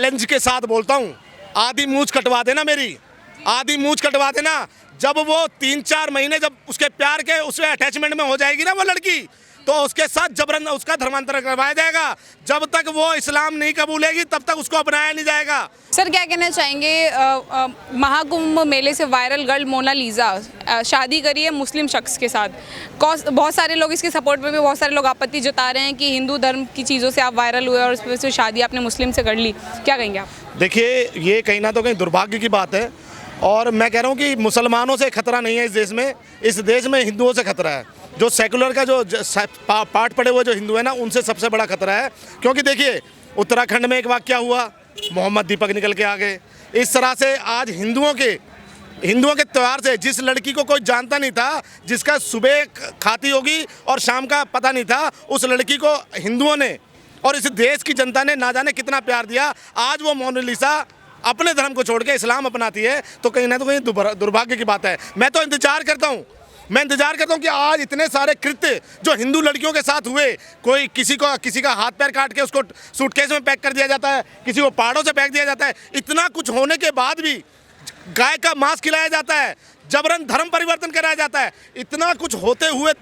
Challenge के साथ बोलता हूँ, आधी मूंछ कटवा देना मेरी, आधी मूंछ कटवा देना। जब वो 3-4 महीने जब उसके प्यार के उसमें अटैचमेंट में हो जाएगी ना वो लड़की, तो उसके साथ जबरन उसका धर्मांतरण करवाया जाएगा। जब तक वो इस्लाम नहीं कबूलेगी तब तक उसको अपनाया नहीं जाएगा। सर क्या कहना चाहेंगे, महाकुंभ मेले से वायरल गर्ल मोनालिसा शादी करी है मुस्लिम शख्स के साथ। बहुत सारे लोग इसके सपोर्ट में भी, बहुत सारे लोग आपत्ति जता रहे हैं कि हिंदू धर्म की चीज़ों से आप वायरल हुए और उस वजह से शादी आपने मुस्लिम से कर ली, क्या कहेंगे आप? देखिए, ये कहीं ना तो कहीं दुर्भाग्य की बात है, और मैं कह रहा हूँ कि मुसलमानों से खतरा नहीं है इस देश में हिंदुओं से खतरा है। जो सेकुलर का जो पार्ट पड़े हुए जो हिंदू है ना, उनसे सबसे बड़ा खतरा है। क्योंकि देखिए, उत्तराखंड में एक वाक़या हुआ, मोहम्मद दीपक निकल के आ गए। इस तरह से आज हिंदुओं के त्यौहार से जिस लड़की को कोई जानता नहीं था, जिसका सुबह खाती होगी और शाम का पता नहीं था, उस लड़की को हिंदुओं ने और इस देश की जनता ने ना जाने कितना प्यार दिया। आज वो मोनालिसा अपने धर्म को छोड़ के इस्लाम अपनाती है, तो कहीं ना तो कहीं दुर्भाग्य की बात है। मैं तो इंतजार करता हूँ कि आज इतने सारे कृत्य जो हिंदू लड़कियों के साथ हुए, कोई किसी का हाथ पैर काट के उसको सूटकेस में पैक कर दिया जाता है, किसी को पहाड़ों से फेंक दिया जाता है। इतना कुछ होने के बाद भी गाय का मांस खिलाया जाता है, जबरन धर्म परिवर्तन कराया जाता है। इतना कुछ होते हुए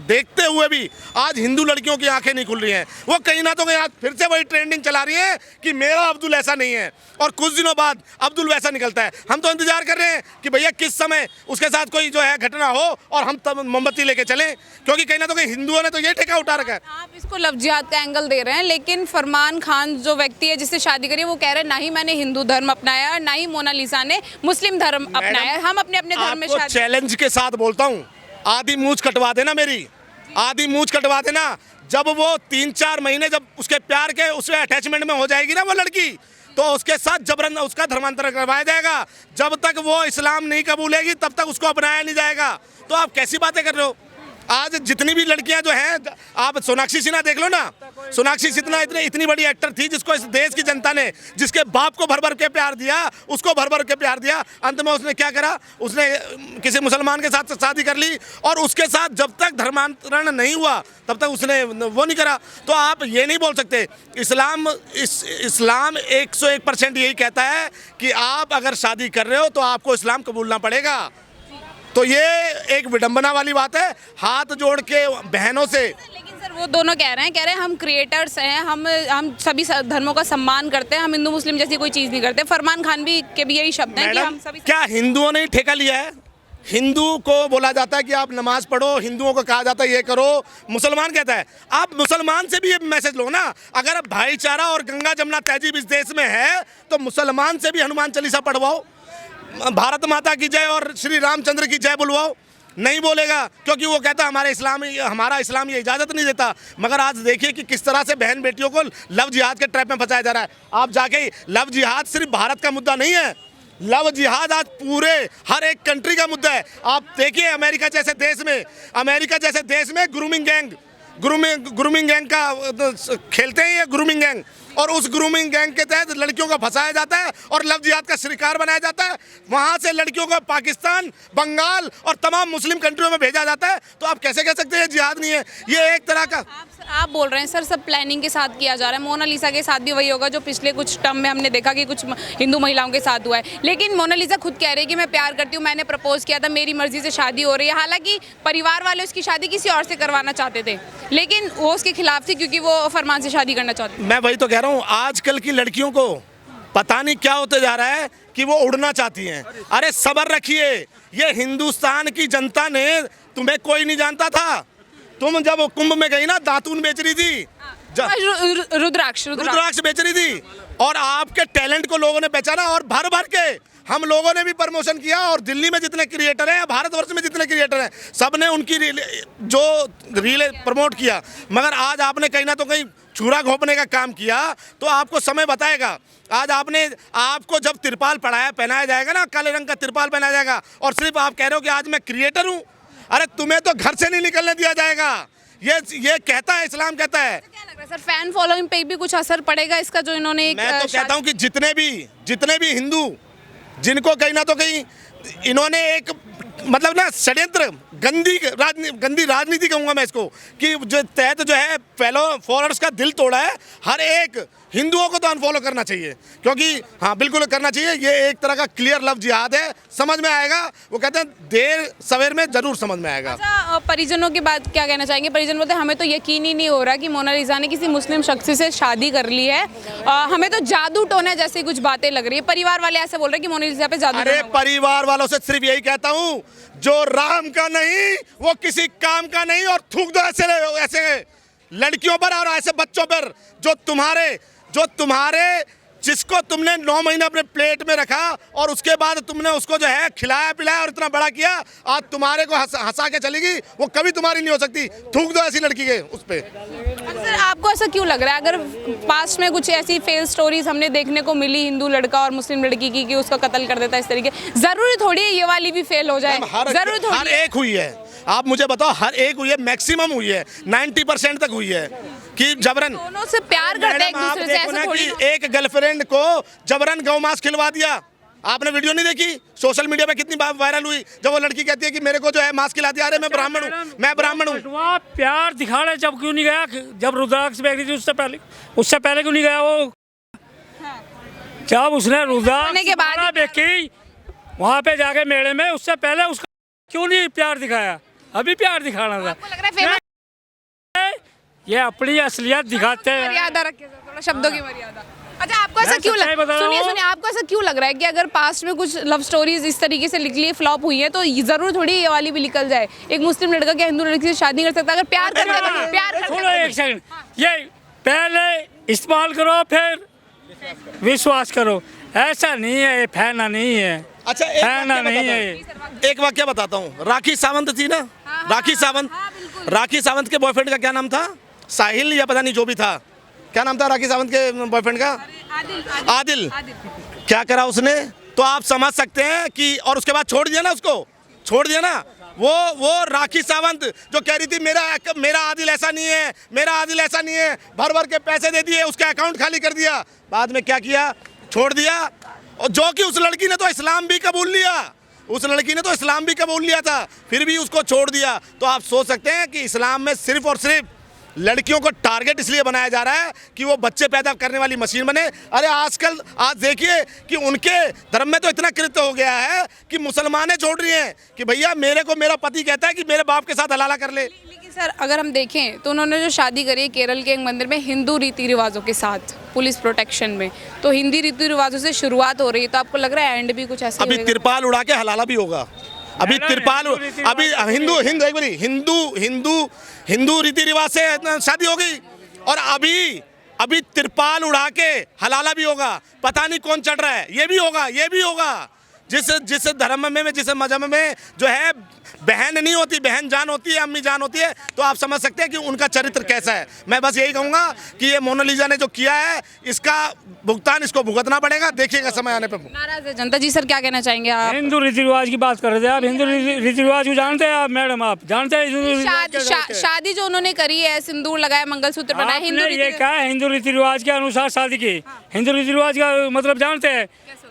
देखते हुए भी आज हिंदू लड़कियों की आंखें नहीं खुल रही हैं। वो कहीं ना तो कहीं आज फिर से वही ट्रेंडिंग चला रही है कि मेरा अब्दुल ऐसा नहीं है, और कुछ दिनों बाद अब्दुल वैसा निकलता है। हम तो इंतजार कर रहे हैं कि भैया किस समय उसके साथ कोई जो है घटना हो और हम तब मोमबत्ती लेके चलें, क्योंकि कहीं ना तो कहीं हिंदुओं ने तो ये ठेका उठा रखा है। आप इसको लव जिहाद का एंगल दे रहे हैं, लेकिन फरमान खान जो व्यक्ति है जिससे शादी करी है, वो कह रहे हैं ना ही मैंने हिंदू धर्म अपनाया और ना ही मोनालिसा ने मुस्लिम धर्म अपनाया। हम अपने अपने धर्म में शादी। चैलेंज के साथ बोलता हूँ, आधी मूंछ कटवा देना मेरी, आधी मूंछ कटवा देना। जब वो 3-4 महीने जब उसके प्यार के उसमें अटैचमेंट में हो जाएगी ना वो लड़की, तो उसके साथ जबरन उसका धर्मांतरण करवाया जाएगा। जब तक वो इस्लाम नहीं कबूलेगी तब तक उसको अपनाया नहीं जाएगा। तो आप कैसी बातें कर रहे हो? आज जितनी भी लड़कियां जो हैं, आप सोनाक्षी सिन्हा देख लो ना। सोनाक्षी सिन्हा इतनी बड़ी एक्टर थी, जिसको इस देश की जनता ने, जिसके बाप को भर भर के प्यार दिया, उसको भर भर के प्यार दिया। अंत में उसने क्या करा? उसने किसी मुसलमान के साथ शादी कर ली, और उसके साथ जब तक धर्मांतरण नहीं हुआ तब तक उसने वो नहीं करा। तो आप ये नहीं बोल सकते। इस्लाम 101% यही कहता है कि आप अगर शादी कर रहे हो तो आपको इस्लाम कबूलना पड़ेगा। तो ये एक विडंबना वाली बात है, हाथ जोड़ के बहनों से। लेकिन सर वो दोनों कह रहे हैं हम क्रिएटर्स हैं, हम सभी धर्मों का सम्मान करते हैं, हम हिंदू मुस्लिम जैसी कोई चीज़ नहीं करते। फरमान खान भी के भी यही शब्द हैं कि हम सभी। क्या हिंदुओं ने ठेका लिया है? हिंदू को बोला जाता है कि आप नमाज पढ़ो, हिंदुओं को कहा जाता है ये करो। मुसलमान कहता है, आप मुसलमान से भी ये मैसेज लो ना। अगर भाईचारा और गंगा जमुना तहजीब इस देश में है, तो मुसलमान से भी हनुमान चालीसा पढ़वाओ, भारत माता की जय और श्री रामचंद्र की जय बुलवाओ। नहीं बोलेगा, क्योंकि वो कहता है हमारा इस्लाम ये इजाज़त नहीं देता। मगर आज देखिए कि किस तरह से बहन बेटियों को लव जिहाद के ट्रैप में फंसाया जा रहा है। आप जाके, लव जिहाद सिर्फ भारत का मुद्दा नहीं है, लव जिहाद आज पूरे हर एक कंट्री का मुद्दा है। आप देखिए अमेरिका जैसे देश में ग्रूमिंग गैंग का खेलते हैं ये ग्रूमिंग गैंग, और उस ग्रूमिंग गैंग के तहत लड़कियों को फंसाया जाता है और लव जिहाद का शिकार बनाया जाता है। वहाँ से लड़कियों को पाकिस्तान, बंगाल और तमाम मुस्लिम कंट्रियों में भेजा जाता है। तो आप कैसे कह सकते हैं जिहाद नहीं है? ये एक तरह का आप बोल रहे हैं सर, सब प्लानिंग के साथ किया जा रहा है। मोनालिसा के साथ भी वही होगा जो पिछले कुछ टर्म में हमने देखा कि कुछ हिंदू महिलाओं के साथ हुआ है। लेकिन मोनालिसा खुद कह रही है कि मैं प्यार करती हूँ, मैंने प्रपोज किया था, मेरी मर्जी से शादी हो रही है। हालांकि परिवार वाले उसकी शादी किसी और से करवाना चाहते थे, लेकिन वो उसके खिलाफ थी क्योंकि वो फरमान से शादी करना चाहती। मैं वही तो कह रहा हूँ, आजकल की लड़कियों को पता नहीं क्या होते जा रहा है कि वो उड़ना चाहती हैं। अरे सब्र रखिए, ये हिंदुस्तान की जनता ने, तुम्हें कोई नहीं जानता था। तुम जब कुंभ में गई ना, दातून बेच रही थी, रुद्राक्ष बेच रही थी, और आपके टैलेंट को लोगों ने पहचाना और भर भर के हम लोगों ने भी प्रमोशन किया। और दिल्ली में जितने क्रिएटर हैं, भारतवर्ष में जितने क्रिएटर हैं, सब ने उनकी रीलें प्रमोट किया। मगर आज आपने कहीं ना तो कहीं चूरा घोंपने का काम किया, तो आपको समय बताएगा। आज आपको जब तिरपाल पहनाया जाएगा ना, काले रंग का तिरपाल पहनाया जाएगा, और सिर्फ आप कह रहे हो कि आज मैं क्रिएटर हूँ। अरे तुम्हें तो घर से नहीं निकलने दिया जाएगा। ये कहता है, इस्लाम कहता है। क्या लग रहा है सर, फैन फॉलोइंग पे भी कुछ असर पड़ेगा इसका जो इन्होंने? मैं तो कहता हूँ कि जितने भी हिंदू, जिनको कहीं ना तो कहीं इन्होंने एक मतलब ना षड्यंत्र, गंदी राजनीति कहूँगा मैं इसको, कि जो तहत जो है फॉलोअर्स का दिल तोड़ा है। हर एक हिंदुओं को तो अनफॉलो करना चाहिए, क्योंकि हाँ बिल्कुल करना चाहिए। ये एक तरह का क्लियर लव जिहाद है, समझ में आएगा। वो कहते हैं देर सवेर में जरूर समझ में आएगा। अच्छा, परिजनों की बात क्या कहना चाहेंगे? परिजन बोलते हैं हमें तो यकीन ही नहीं हो रहा कि मोनालिसा ने किसी मुस्लिम शख्स से शादी कर ली है, हमें तो जादू टोना जैसी कुछ बातें लग रही है। परिवार वाले ऐसे बोल रहे हैं कि मोनालिसा पे जादू अरे टोना हुआ। परिवार वालों से सिर्फ यही कहता हूँ, जो राम का नहीं वो किसी काम का नहीं, और थूक दो ऐसे ऐसे लड़कियों पर और ऐसे बच्चों पर जो तुम्हारे जिसको तुमने 9 महीने अपने प्लेट में रखा और उसके बाद तुमने उसको जो है खिलाया पिलाया और इतना बड़ा किया, आज तुम्हारे को हंसा के चलेगी, वो कभी तुम्हारी नहीं हो सकती। थूक दो ऐसी लड़की के उस पे। सर आपको ऐसा क्यों लग रहा है? अगर पास्ट में कुछ ऐसी फेल स्टोरीज हमने देखने को मिली हिंदू लड़का और मुस्लिम लड़की की कि उसका कत्ल कर देता है इस तरीके, जरूरी थोड़ी है ये वाली भी फेल हो जाए? जरूरी थोड़ी हर एक हुई है। आप मुझे बताओ, हर एक हुई है, मैक्सिमम हुई है, 90% तक हुई है कि जबरन दोनों से प्यार करते हैं एक दूसरे से, ऐसा थोड़ी कि एक गर्लफ्रेंड को जबरन गौ मांस खिलवा दिया। आपने वीडियो नहीं देखी? सोशल मीडिया पे कितनी बार वायरल हुई, जब वो लड़की कहती है कि मेरे को जो है मांस खिला दिया। अरे मैं ब्राह्मण हूँ। प्यार दिखाने जब क्यों नहीं गया? जब रुद्राक्ष बेच रही थी उससे पहले क्यों नहीं गया वो? जब उसने रुद्राक्ष के बाद देखी वहाँ पे जाके मेले में, उससे पहले उसका क्यों नहीं प्यार दिखाया? अभी प्यार दिखाना था। आपको लग रहा है फेमस ये अपनी असलियत दिखाते हैं। मर्यादा रखे सर, थोड़ा शब्दों की मर्यादा। अच्छा आपको ऐसा क्यों लग सुनिए आपको ऐसा क्यों लग रहा है कि अगर पास्ट में कुछ लव स्टोरीज इस तरीके से निकली है, फ्लॉप हुई है, तो जरूर थोड़ी ये वाली भी निकल जाए? एक मुस्लिम लड़का क्या हिंदू लड़की से शादी कर सकता है? अगर प्यार करता है, प्यार थोड़ा एक सेकंड, ये पहले इस्तेमाल करो फिर विश्वास करो। ऐसा नहीं है, ये फैना नहीं है। अच्छा एक वाक्य बताता हूँ। राखी सावंत थी ना, राखी सावंत के बॉयफ्रेंड का क्या नाम था? साहिल या पता नहीं जो भी था, क्या नाम था राखी सावंत के बॉयफ्रेंड का? आदिल। क्या करा उसने? तो आप समझ सकते हैं कि, और उसके बाद छोड़ दिया ना वो राखी सावंत जो कह रही थी मेरा आदिल ऐसा नहीं है, भर भर के पैसे दे दिए, उसका अकाउंट खाली कर दिया। बाद में क्या किया? छोड़ दिया। और जो कि उस लड़की ने तो इस्लाम भी कबूल लिया था, फिर भी उसको छोड़ दिया। तो आप सोच सकते हैं कि इस्लाम में सिर्फ और सिर्फ लड़कियों को टारगेट इसलिए बनाया जा रहा है कि वो बच्चे पैदा करने वाली मशीन बने। अरे आज देखिए कि उनके धर्म में तो इतना कृत्य हो गया है कि मुसलमानें छोड़ रही हैं कि भैया मेरे को मेरा पति कहता है कि मेरे बाप के साथ हलाला कर ले। लेकिन सर अगर हम देखें तो उन्होंने जो शादी करी है केरल के एक मंदिर में हिंदू रीति रिवाजों के साथ, पुलिस प्रोटेक्शन में, तो हिंदी रीति रिवाजों से शुरुआत हो रही है, तो आपको लग रहा है एंड भी कुछ ऐसा? अभी तिरपाल उड़ा के हलाला भी होगा। अभी हिंदू रीति रिवाज से शादी हो गई, और अभी तिरपाल उड़ा के हलाला भी होगा। पता नहीं कौन चढ़ रहा है। ये भी होगा। जिस धर्म में जिस मजहब में जो है बहन नहीं होती, बहन जान होती है, अम्मी जान होती है, तो आप समझ सकते हैं कि उनका चरित्र कैसा है। मैं बस यही कहूँगा कि ये मोनालिसा ने जो किया है इसका भुगतान इसको भुगतना पड़ेगा, देखिएगा समय आने पर। नाराज है जनता। जी सर क्या कहना चाहेंगे आप? हिंदू रीति रिवाज की बात कर रहे थे आप, हिंदू रीति रिवाज को जानते हैं आप मैडम? आप जानते हैं शादी जो उन्होंने करी है, सिंदूर लगाया, मंगलसूत्र बनाया, ये क्या है? हिंदू रीति रिवाज के अनुसार शादी की। हिंदू रीति रिवाज का मतलब जानते हैं?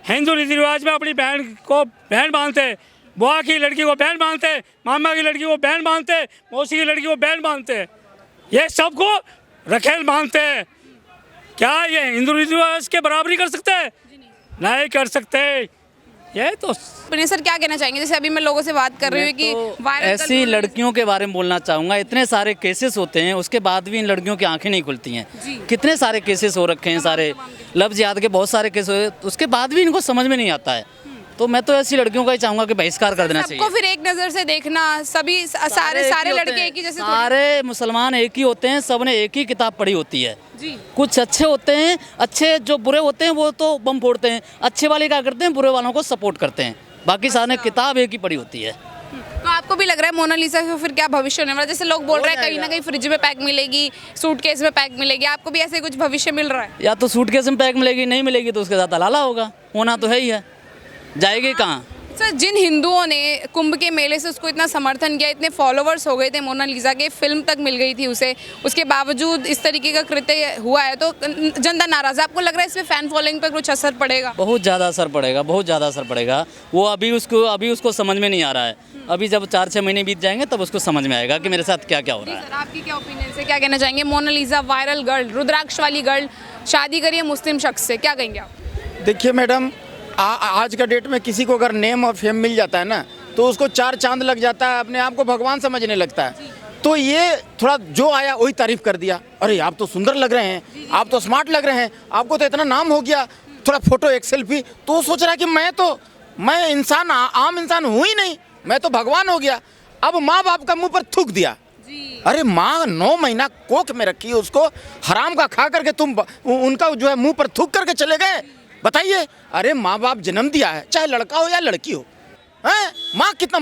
हिंदू रीति रिवाज में अपनी बहन को बहन मानते, बुआ की लड़की को बहन मानते, मामा की लड़की को बहन मानते, मौसी की लड़की को बहन मानते, ये सबको रखेल मानते हैं। क्या ये हिंदू रीति रिवाज के बराबरी कर सकते हैं? नहीं कर सकते। ये तो सर क्या कहना चाहेंगे? जैसे अभी मैं लोगों से बात कर रही हूँ कि ऐसी लड़कियों के बारे में बोलना चाहूँगा। इतने सारे केसेस होते हैं, उसके बाद भी इन लड़कियों की आंखें नहीं खुलती हैं। कितने सारे केसेस हो रखे हैं, सारे लव जिहाद के बहुत सारे केस हुए, उसके बाद भी इनको समझ में नहीं आता है। तो मैं तो ऐसी लड़कियों का ही चाहूँगा कि बहिष्कार कर देना चाहिए। सबको फिर एक नज़र से देखना, सभी सारे लड़के एक ही जैसे, सारे मुसलमान एक ही होते हैं, सब ने एक ही किताब पढ़ी होती है। कुछ अच्छे होते हैं, अच्छे जो बुरे होते हैं वो तो बम फोड़ते हैं, अच्छे वाले क्या करते हैं, बुरे वालों को सपोर्ट करते हैं। बाकी सारे किताब एक ही पढ़ी होती है। तो आपको भी लग रहा है मोनालिसा का फिर क्या भविष्य होने वाला? जैसे लोग बोल रहे हैं कहीं ना कहीं फ्रिज में पैक मिलेगी, सूटकेस में पैक मिलेगी, आपको भी ऐसे कुछ भविष्य मिल रहा है? या तो सूटकेस में पैक मिलेगी, नहीं मिलेगी तो उसके साथ हलाला होगा, होना तो है ही है। जाएगी कहाँ? सर जिन हिंदुओं ने कुंभ के मेले से उसको इतना समर्थन किया, इतने फॉलोवर्स हो गए थे मोनालिसा के, फिल्म तक मिल गई थी उसे, उसके बावजूद इस तरीके का कृत्य हुआ है, तो जनता नाराज है। आपको लग रहा है इसमें फैन फॉलोइंग पर कुछ असर पड़ेगा? बहुत ज़्यादा असर पड़ेगा। वो अभी उसको समझ में नहीं आ रहा है। अभी जब 4-6 महीने बीत जाएंगे तब उसको समझ में आएगा कि मेरे साथ क्या क्या हो रहा है। सर आपकी क्या ओपिनियन से क्या कहना चाहेंगे? मोनालिसा वायरल गर्ल, रुद्राक्ष वाली गर्ल शादी करी है मुस्लिम शख्स से, क्या कहेंगे आप? देखिए मैडम, आज का डेट में किसी को अगर नेम और फेम मिल जाता है ना तो उसको 4 चांद लग जाता है, अपने आप को भगवान समझने लगता है। तो ये थोड़ा जो आया वही तारीफ कर दिया, अरे आप तो सुंदर लग रहे हैं, आप तो स्मार्ट लग रहे हैं, आपको तो इतना नाम हो गया, थोड़ा फोटो एक सेल्फी। तो वो सोच रहा है कि मैं इंसान आम इंसान हूँ ही नहीं, मैं तो भगवान हो गया। अब माँ बाप का मुंह पर थूक दिया। अरे माँ 9 महीना कोख में रखी है, उसको हराम का खा करके तुम उनका जो है मुंह पर थूक करके चले गए। बताइए, अरे माँ बाप जन्म दिया है, चाहे लड़का हो या लड़की हो, हैं? माँ कितना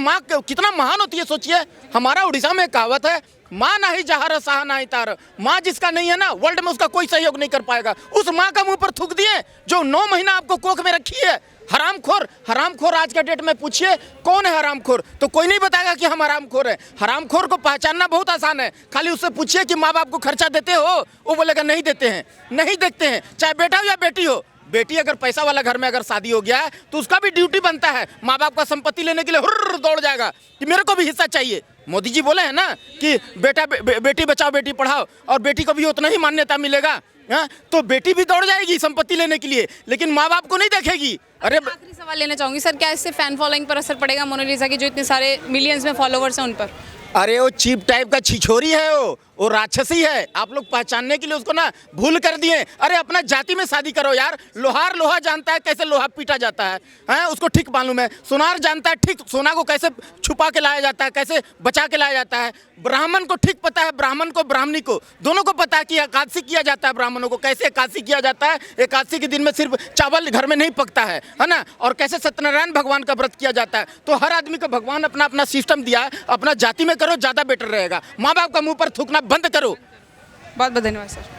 महान होती है, सोचिए। हमारा उड़ीसा में कहावत है, माँ ना ही जहार सहा ना ही तार। माँ जिसका नहीं है ना, वर्ल्ड में उसका कोई सहयोग नहीं कर पाएगा। उस माँ का मुंह पर थूक दिए जो 9 महीना आपको कोख में रखी है। हरामखोर आज का डेट में पूछिए कौन है हरामखोर, तो कोई नहीं बताएगा कि हम हरामखोर है। हरामखोर को पहचानना बहुत आसान है, खाली उससे पूछिए कि माँ बाप को खर्चा देते हो, वो बोलेगा नहीं देते हैं, नहीं देखते हैं, चाहे बेटा हो या बेटी हो। बेटी अगर पैसा वाला घर में अगर शादी हो गया है तो उसका भी ड्यूटी बनता है, माँ बाप का संपत्ति लेने के लिए हुर्र दौड़ जाएगा कि मेरे को भी हिस्सा चाहिए। मोदी जी बोले हैं ना कि बेटी बचाओ बेटी पढ़ाओ, और बेटी को भी उतना ही मान्यता मिलेगा। तो बेटी भी दौड़ जाएगी संपत्ति लेने के लिए, लेकिन माँ बाप को नहीं देखेगी। अरे आखिरी सवाल लेना चाहूंगी सर, क्या इससे फैन फॉलोइंग पर असर पड़ेगा मोनालिसा की, जो इतने सारे मिलियंस में फॉलोवर्स हैं उन पर? अरे वो चीप टाइप का छिछोरी है, वो राक्षसी है। आप लोग पहचानने के लिए उसको ना भूल कर दिए। अरे अपना जाति में शादी करो यार। लोहार लोहा जानता है कैसे लोहा पीटा जाता है, हैं? उसको ठीक मालूम है। सोनार जानता है ठीक सोना को कैसे छुपा के लाया जाता है, कैसे बचा के लाया जाता है। ब्राह्मण को ठीक पता है, ब्राह्मण को ब्राह्मणी को दोनों को पता है कि एकादशी किया जाता है। ब्राह्मणों को कैसे एकादशी किया जाता है, एकादशी के दिन में सिर्फ चावल घर में नहीं पकता है ना, और कैसे सत्यनारायण भगवान का व्रत किया जाता है। तो हर आदमी को भगवान अपना अपना सिस्टम दिया है, अपना जाति में करो ज़्यादा बेटर रहेगा। माँ बाप का मुंह पर थूकना बंद करो। बहुत बहुत धन्यवाद सर।